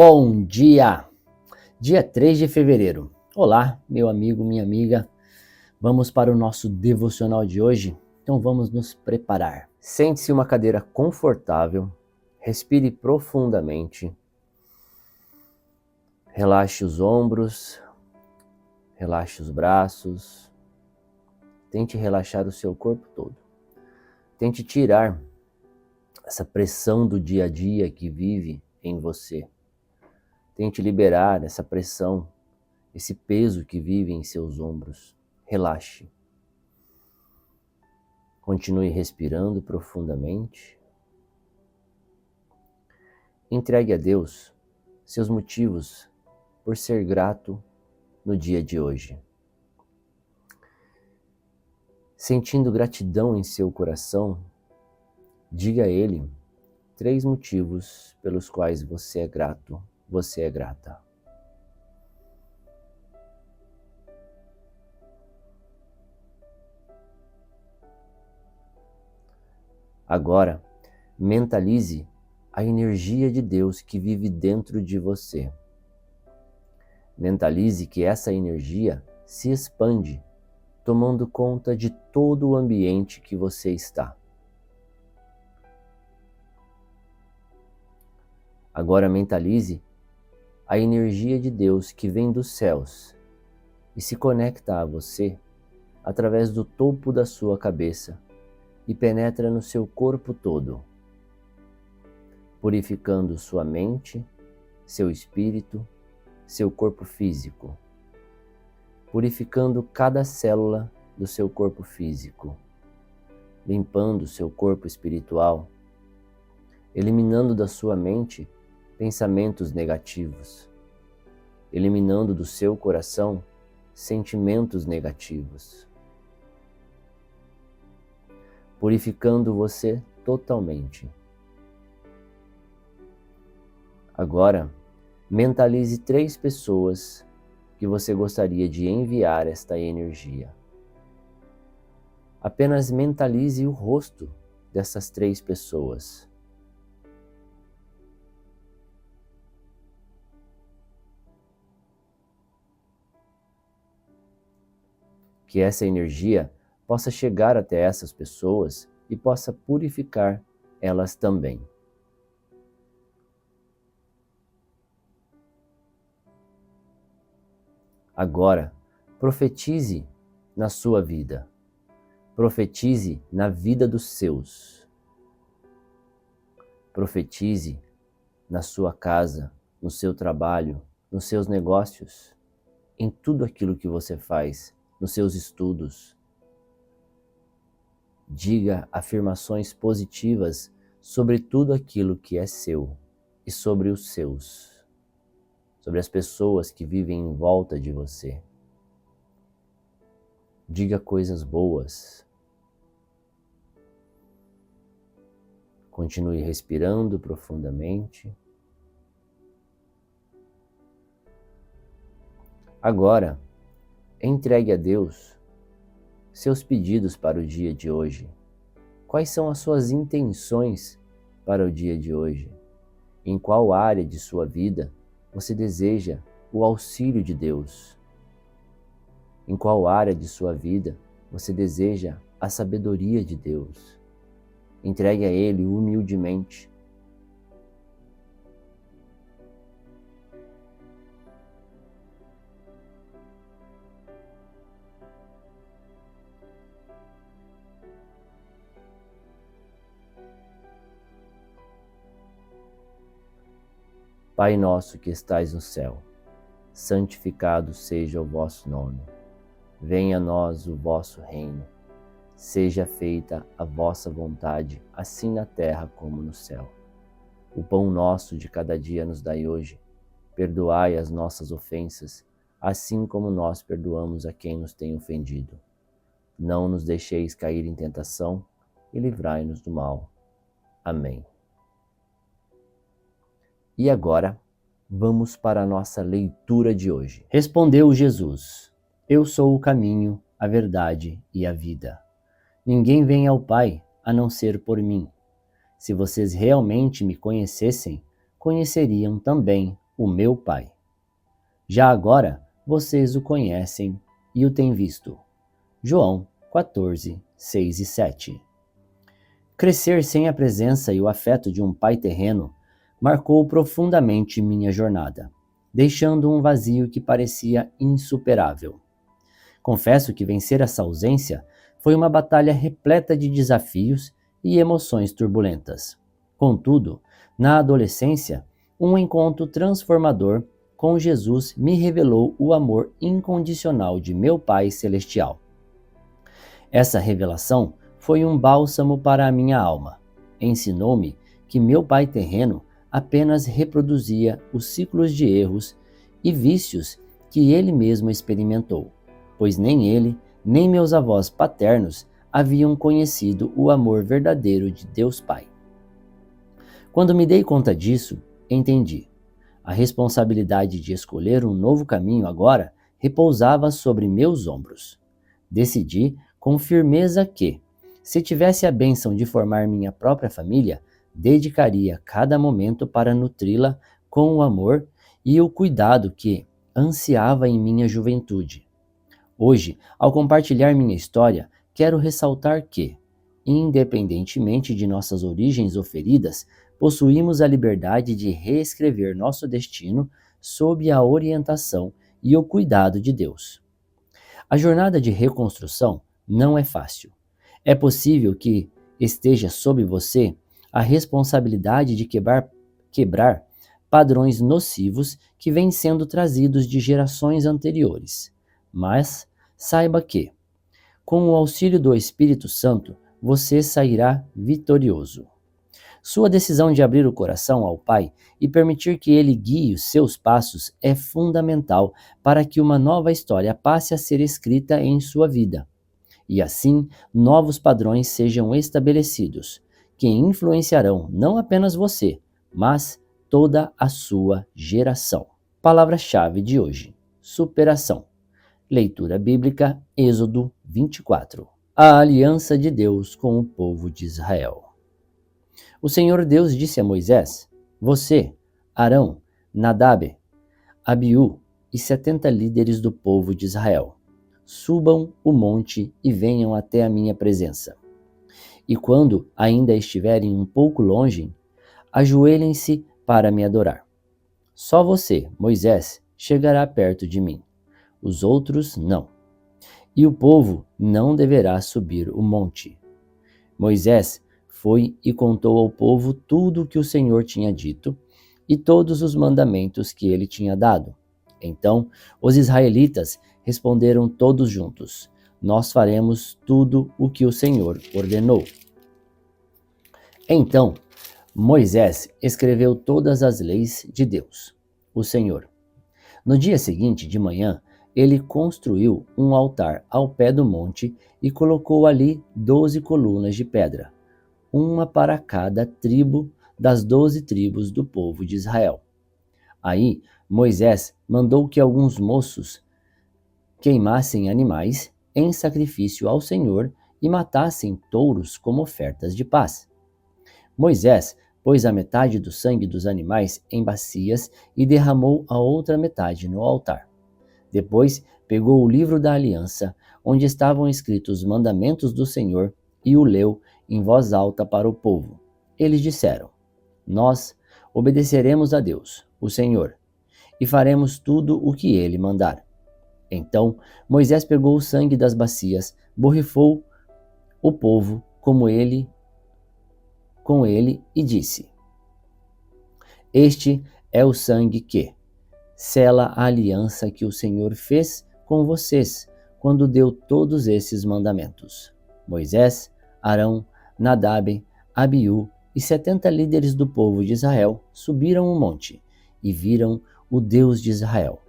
Bom dia! Dia 3 de fevereiro. Olá, meu amigo, minha amiga. Vamos para o nosso devocional de hoje? Então vamos nos preparar. Sente-se em uma cadeira confortável, respire profundamente, relaxe os ombros, relaxe os braços, tente relaxar o seu corpo todo. Tente tirar essa pressão do dia a dia que vive em você. Tente liberar essa pressão, esse peso que vive em seus ombros. Relaxe. Continue respirando profundamente. Entregue a Deus seus motivos por ser grato no dia de hoje. Sentindo gratidão em seu coração, diga a Ele 3 motivos pelos quais você é grato, você é grata. Agora, mentalize a energia de Deus que vive dentro de você. Mentalize que essa energia se expande, tomando conta de todo o ambiente que você está. Agora mentalize a energia de Deus que vem dos céus e se conecta a você através do topo da sua cabeça e penetra no seu corpo todo, purificando sua mente, seu espírito, seu corpo físico, purificando cada célula do seu corpo físico, limpando seu corpo espiritual, eliminando da sua mente pensamentos negativos, eliminando do seu coração sentimentos negativos, purificando você totalmente. Agora, mentalize 3 pessoas que você gostaria de enviar esta energia. Apenas mentalize o rosto dessas 3 pessoas. Que essa energia possa chegar até essas pessoas e possa purificar elas também. Agora, profetize na sua vida. Profetize na vida dos seus. Profetize na sua casa, no seu trabalho, nos seus negócios, em tudo aquilo que você faz, nos seus estudos. Diga afirmações positivas sobre tudo aquilo que é seu e sobre os seus, sobre as pessoas que vivem em volta de você. Diga coisas boas. Continue respirando profundamente. Agora, entregue a Deus seus pedidos para o dia de hoje. Quais são as suas intenções para o dia de hoje? Em qual área de sua vida você deseja o auxílio de Deus? Em qual área de sua vida você deseja a sabedoria de Deus? Entregue a Ele humildemente. Pai nosso que estais no céu, santificado seja o vosso nome. Venha a nós o vosso reino. Seja feita a vossa vontade, assim na terra como no céu. O pão nosso de cada dia nos dai hoje. Perdoai as nossas ofensas, assim como nós perdoamos a quem nos tem ofendido. Não nos deixeis cair em tentação e livrai-nos do mal. Amém. E agora, vamos para a nossa leitura de hoje. Respondeu Jesus: Eu sou o caminho, a verdade e a vida. Ninguém vem ao Pai a não ser por mim. Se vocês realmente me conhecessem, conheceriam também o meu Pai. Já agora vocês o conhecem e o têm visto. João 14, 6 e 7. Crescer sem a presença e o afeto de um pai terreno marcou profundamente minha jornada, deixando um vazio que parecia insuperável. Confesso que vencer essa ausência foi uma batalha repleta de desafios e emoções turbulentas. Contudo, na adolescência, um encontro transformador com Jesus me revelou o amor incondicional de meu Pai Celestial. Essa revelação foi um bálsamo para a minha alma. Ensinou-me que meu pai terreno apenas reproduzia os ciclos de erros e vícios que ele mesmo experimentou, pois nem ele, nem meus avós paternos haviam conhecido o amor verdadeiro de Deus Pai. Quando me dei conta disso, entendi. A responsabilidade de escolher um novo caminho agora repousava sobre meus ombros. Decidi com firmeza que, se tivesse a bênção de formar minha própria família, dedicaria cada momento para nutri-la com o amor e o cuidado que ansiava em minha juventude. Hoje, ao compartilhar minha história, quero ressaltar que, independentemente de nossas origens ou feridas, possuímos a liberdade de reescrever nosso destino sob a orientação e o cuidado de Deus. A jornada de reconstrução não é fácil. É possível que esteja sob você a responsabilidade de quebrar padrões nocivos que vêm sendo trazidos de gerações anteriores. Mas saiba que, com o auxílio do Espírito Santo, você sairá vitorioso. Sua decisão de abrir o coração ao Pai e permitir que Ele guie os seus passos é fundamental para que uma nova história passe a ser escrita em sua vida. E assim, novos padrões sejam estabelecidos, que influenciarão não apenas você, mas toda a sua geração. Palavra-chave de hoje: superação. Leitura bíblica, Êxodo 24. A aliança de Deus com o povo de Israel. O Senhor Deus disse a Moisés: você, Arão, Nadab, Abiú e 70 líderes do povo de Israel, subam o monte e venham até a minha presença. E quando ainda estiverem um pouco longe, ajoelhem-se para me adorar. Só você, Moisés, chegará perto de mim. Os outros não. E o povo não deverá subir o monte. Moisés foi e contou ao povo tudo o que o Senhor tinha dito e todos os mandamentos que ele tinha dado. Então, os israelitas responderam todos juntos: nós faremos tudo o que o Senhor ordenou. Então, Moisés escreveu todas as leis de Deus, o Senhor. No dia seguinte de manhã, ele construiu um altar ao pé do monte e colocou ali 12 colunas de pedra, uma para cada tribo das 12 tribos do povo de Israel. Aí, Moisés mandou que alguns moços queimassem animais em sacrifício ao Senhor e matassem touros como ofertas de paz. Moisés pôs a metade do sangue dos animais em bacias e derramou a outra metade no altar. Depois, pegou o livro da aliança, onde estavam escritos os mandamentos do Senhor, e o leu em voz alta para o povo. Eles disseram: nós obedeceremos a Deus, o Senhor, e faremos tudo o que ele mandar. Então Moisés pegou o sangue das bacias, borrifou o povo com ele e disse: este é o sangue que sela a aliança que o Senhor fez com vocês quando deu todos esses mandamentos. Moisés, Arão, Nadab, Abiú e 70 líderes do povo de Israel subiram o monte e viram o Deus de Israel.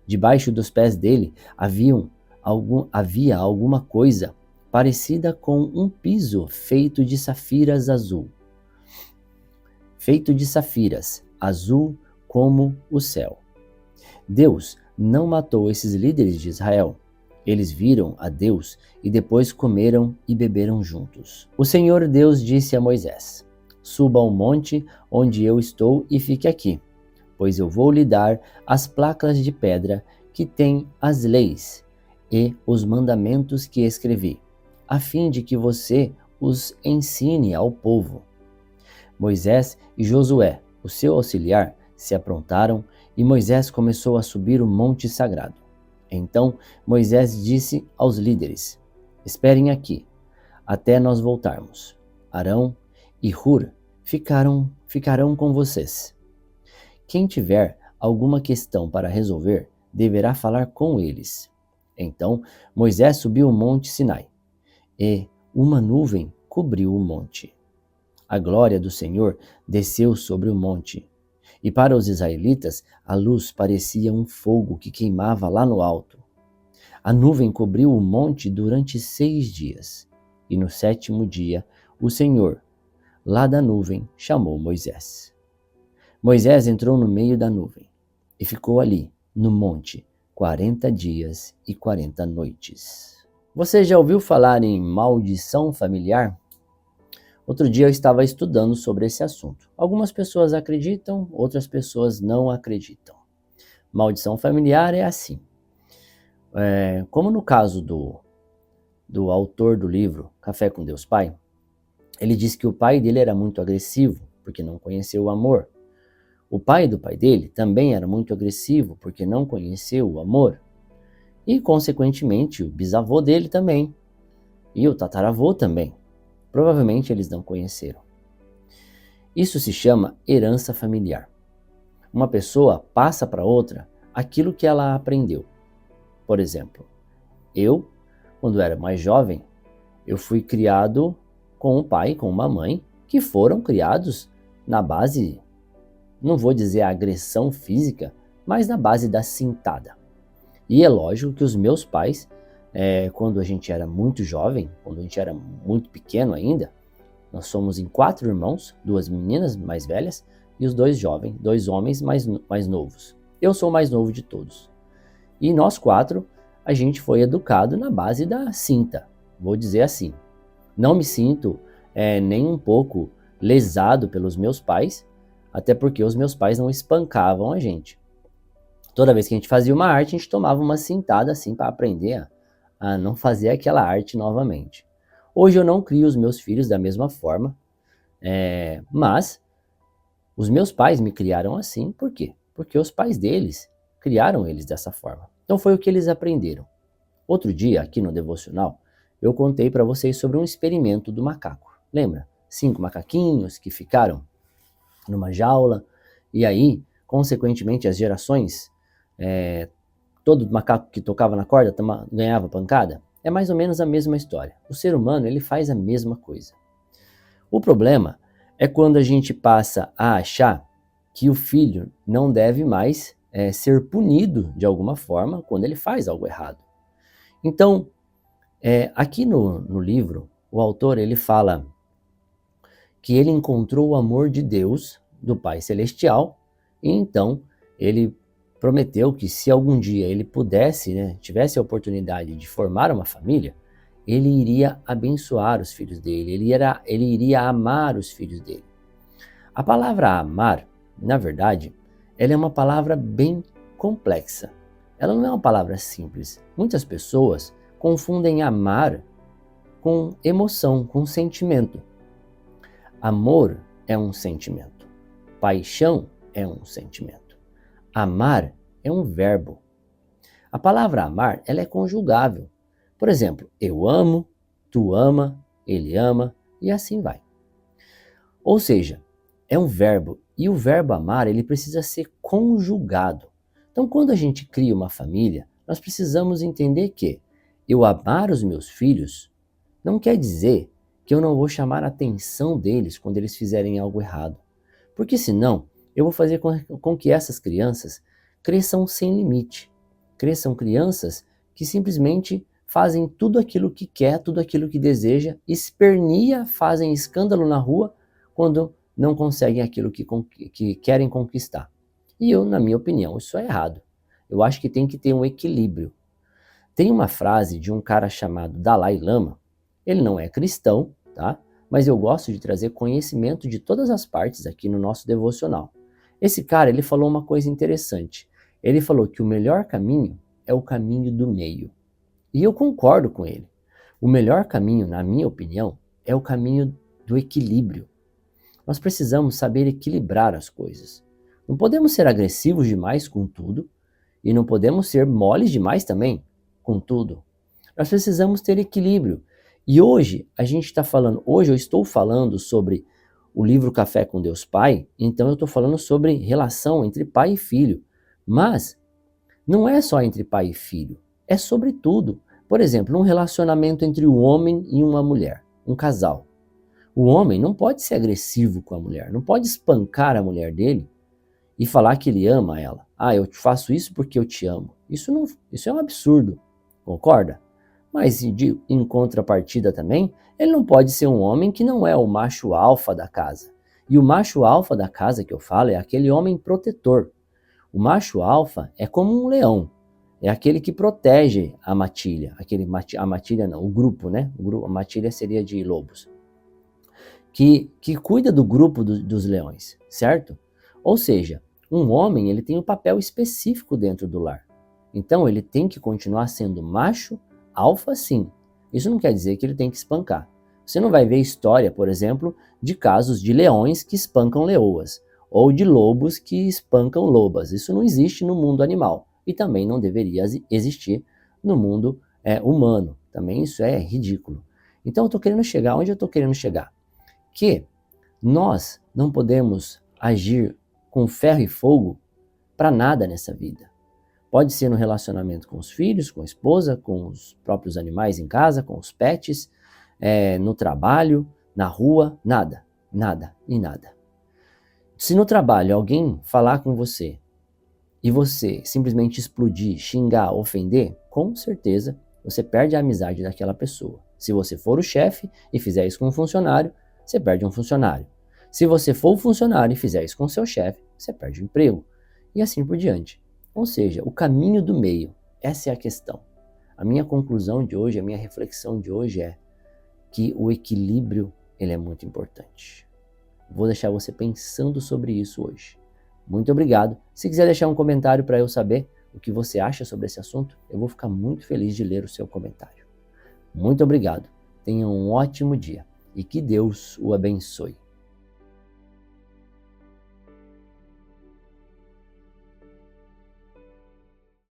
Debaixo dos pés dele havia alguma coisa parecida com um piso feito de safiras azul como o céu. Deus não matou esses líderes de Israel. Eles viram a Deus e depois comeram e beberam juntos. O Senhor Deus disse a Moisés: suba ao monte onde eu estou e fique aqui. pois eu vou lhe dar as placas de pedra que têm as leis e os mandamentos que escrevi, a fim de que você os ensine ao povo. Moisés e Josué, o seu auxiliar, se aprontaram e Moisés começou a subir o monte sagrado. Então Moisés disse aos líderes: Esperem aqui, até nós voltarmos. Arão e Hur ficarão com vocês. Quem tiver alguma questão para resolver, deverá falar com eles. Então Moisés subiu o monte Sinai, e uma nuvem cobriu o monte. A glória do Senhor desceu sobre o monte, e para os israelitas a luz parecia um fogo que queimava lá no alto. A nuvem cobriu o monte durante 6 dias, e no 7º dia o Senhor, lá da nuvem, chamou Moisés. Moisés entrou no meio da nuvem e ficou ali, no monte, 40 dias e 40 noites. Você já ouviu falar em maldição familiar? Outro dia eu estava estudando sobre esse assunto. Algumas pessoas acreditam, outras pessoas não acreditam. Maldição familiar é assim. Como no caso do autor do livro Café com Deus Pai, ele disse que o pai dele era muito agressivo, porque não conheceu o amor. O pai do pai dele também era muito agressivo, porque não conheceu o amor. E, consequentemente, o bisavô dele também. E o tataravô também. Provavelmente eles não conheceram. Isso se chama herança familiar. Uma pessoa passa para outra aquilo que ela aprendeu. Por exemplo, eu, quando era mais jovem, eu fui criado com um pai e com uma mãe que foram criados na base, não vou dizer a agressão física, mas na base da cintada. E é lógico que os meus pais, quando a gente era muito jovem, quando a gente era muito pequeno ainda, nós somos em 4 irmãos, 2 meninas mais velhas e os 2 jovens, 2 homens mais novos. Eu sou o mais novo de todos. E nós 4, a gente foi educado na base da cinta, vou dizer assim. Não me sinto nem um pouco lesado pelos meus pais, até porque os meus pais não espancavam a gente. Toda vez que a gente fazia uma arte, a gente tomava uma cintada assim para aprender a não fazer aquela arte novamente. Hoje eu não crio os meus filhos da mesma forma, mas os meus pais me criaram assim, por quê? Porque os pais deles criaram eles dessa forma. Então foi o que eles aprenderam. Outro dia, aqui no devocional, eu contei para vocês sobre um experimento do macaco. Lembra? 5 macaquinhos que ficaram numa jaula, e aí, consequentemente, as gerações, todo macaco que tocava na corda ganhava pancada. É mais ou menos a mesma história. O ser humano, ele faz a mesma coisa. O problema é quando a gente passa a achar que o filho não deve mais ser punido de alguma forma quando ele faz algo errado. Então, aqui no livro, o autor ele fala que ele encontrou o amor de Deus, do Pai Celestial, e então ele prometeu que se algum dia ele pudesse, tivesse a oportunidade de formar uma família, ele iria abençoar os filhos dele, ele iria amar os filhos dele. A palavra amar, na verdade, ela é uma palavra bem complexa. Ela não é uma palavra simples. Muitas pessoas confundem amar com emoção, com sentimento. Amor é um sentimento. Paixão é um sentimento. Amar é um verbo. A palavra amar, ela é conjugável. Por exemplo, eu amo, tu ama, ele ama e assim vai. Ou seja, é um verbo e o verbo amar, ele precisa ser conjugado. Então, quando a gente cria uma família, nós precisamos entender que eu amar os meus filhos não quer dizer que eu não vou chamar a atenção deles quando eles fizerem algo errado. Porque senão, eu vou fazer com que essas crianças cresçam sem limite. Cresçam crianças que simplesmente fazem tudo aquilo que quer, tudo aquilo que deseja, espernia, fazem escândalo na rua quando não conseguem aquilo que querem conquistar. E eu, na minha opinião, isso é errado. Eu acho que tem que ter um equilíbrio. Tem uma frase de um cara chamado Dalai Lama. Ele não é cristão, tá? Mas eu gosto de trazer conhecimento de todas as partes aqui no nosso devocional. Esse cara, ele falou uma coisa interessante. Ele falou que o melhor caminho é o caminho do meio. E eu concordo com ele. O melhor caminho, na minha opinião, é o caminho do equilíbrio. Nós precisamos saber equilibrar as coisas. Não podemos ser agressivos demais com tudo e não podemos ser moles demais também com tudo. Nós precisamos ter equilíbrio. E hoje hoje eu estou falando sobre o livro Café com Deus Pai, então eu estou falando sobre relação entre pai e filho. Mas não é só entre pai e filho, é sobre tudo. Por exemplo, um relacionamento entre um homem e uma mulher, um casal. O homem não pode ser agressivo com a mulher, não pode espancar a mulher dele e falar que ele ama ela. Ah, eu te faço isso porque eu te amo. Isso é um absurdo, concorda? Mas em contrapartida também, ele não pode ser um homem que não é o macho alfa da casa. E o macho alfa da casa que eu falo é aquele homem protetor. O macho alfa é como um leão, é aquele que protege a matilha. A matilha não, o grupo, né? A matilha seria de lobos. Que cuida do grupo dos leões, certo? Ou seja, um homem ele tem um papel específico dentro do lar. Então ele tem que continuar sendo macho alfa, sim. Isso não quer dizer que ele tem que espancar. Você não vai ver história, por exemplo, de casos de leões que espancam leoas ou de lobos que espancam lobas. Isso não existe no mundo animal e também não deveria existir no mundo humano. Também isso é ridículo. Então eu estou querendo chegar onde eu estou querendo chegar. Que nós não podemos agir com ferro e fogo para nada nessa vida. Pode ser no relacionamento com os filhos, com a esposa, com os próprios animais em casa, com os pets, no trabalho, na rua, nada, nada e nada. Se no trabalho alguém falar com você e você simplesmente explodir, xingar, ofender, com certeza você perde a amizade daquela pessoa. Se você for o chefe e fizer isso com um funcionário, você perde um funcionário. Se você for o funcionário e fizer isso com o seu chefe, você perde o emprego. E assim por diante. Ou seja, o caminho do meio, essa é a questão. A minha conclusão de hoje, a minha reflexão de hoje é que o equilíbrio ele é muito importante. Vou deixar você pensando sobre isso hoje. Muito obrigado. Se quiser deixar um comentário para eu saber o que você acha sobre esse assunto, eu vou ficar muito feliz de ler o seu comentário. Muito obrigado. Tenha um ótimo dia e que Deus o abençoe.